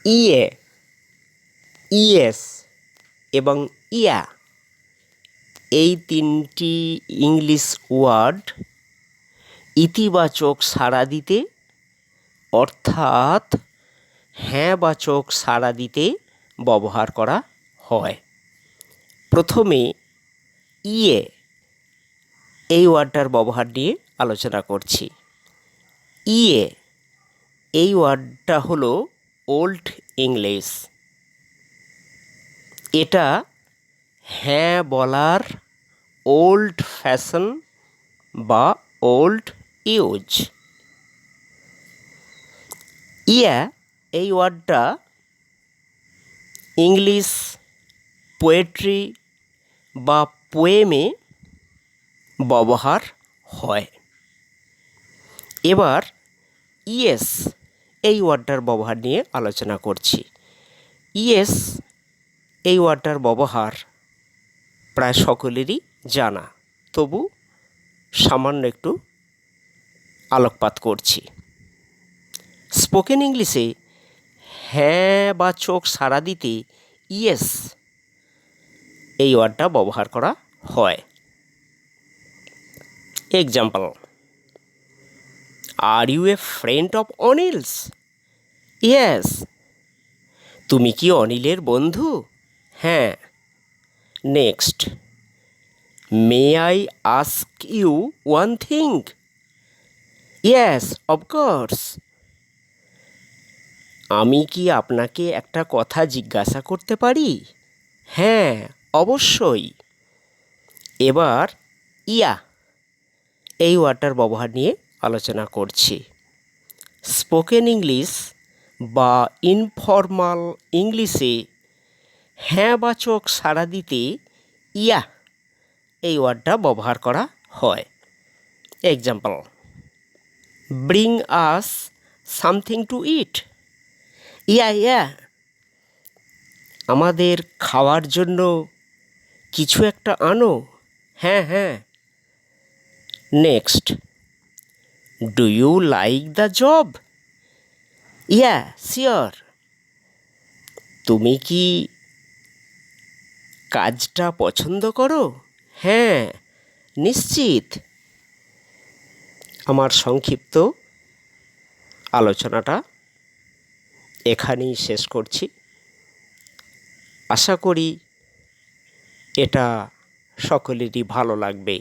ইয়ে, ইয়েস এবং ইয়া এই তিনটি ইংলিশ ওয়ার্ড ইতিবাচক সাড়া দিতে অর্থাৎ হ্যাঁবাচক সাড়া দিতে ব্যবহার করা হয়। প্রথমে ইয়ে এই ওয়ার্ডটার ব্যবহার নিয়ে আলোচনা করছি। ইয়ে এই ওয়ার্ডটা হলো ওল্ড ইংলিশ। এটা হ্যাঁ বলার ওল্ড ফ্যাশন বা ওল্ড ইউজ। ইয়া এই ওয়ার্ডটা ইংলিশ পোয়েট্রি বা পোয়েমে ব্যবহার হয়। এবার ইয়েস এই ওয়ার্ডটার ব্যবহার নিয়ে আলোচনা করছি। ইয়েস এই ওয়ার্ডটার ব্যবহার প্রায় সকলেরই জানা, তবু সামান্য একটু আলোকপাত করছি। স্পোকেন ইংলিশে হ্যাঁবাচক সাড়া দিতে ইয়েস এই ওয়ার্ডটা ব্যবহার করা হয়। Example, are you a friend of Anil's? Yes. তুমি কি অনিলের বন্ধু? হ্যাঁ। Next, may I ask you one thing? Yes, of course. আমি কি আপনাকে একটা কথা জিজ্ঞাসা করতে পারি? হ্যাঁ, অবশ্যই। এবার ইয়া এই ওয়ার্ডটার ব্যবহার নিয়ে আলোচনা করছি। স্পোকেন ইংলিশ বা ইনফর্মাল ইংলিশে হ্যাঁবাচক সাড়া দিতে ইয়া এই ওয়ার্ডটা ব্যবহার করা হয়। Example, bring us something to eat? Yeah yeah. আমাদের খাওয়ার জন্য কিছু একটা আনো? হ্যাঁ হ্যাঁ। Next, do you like the job? Yeah, sure. তুমি কি কাজটা পছন্দ করো? হ্যাঁ, নিশ্চিত। আমার সংক্ষিপ্ত আলোচনাটা এখানেই শেষ করছি। আশা করি এটা সকলেরই ভালো লাগবে।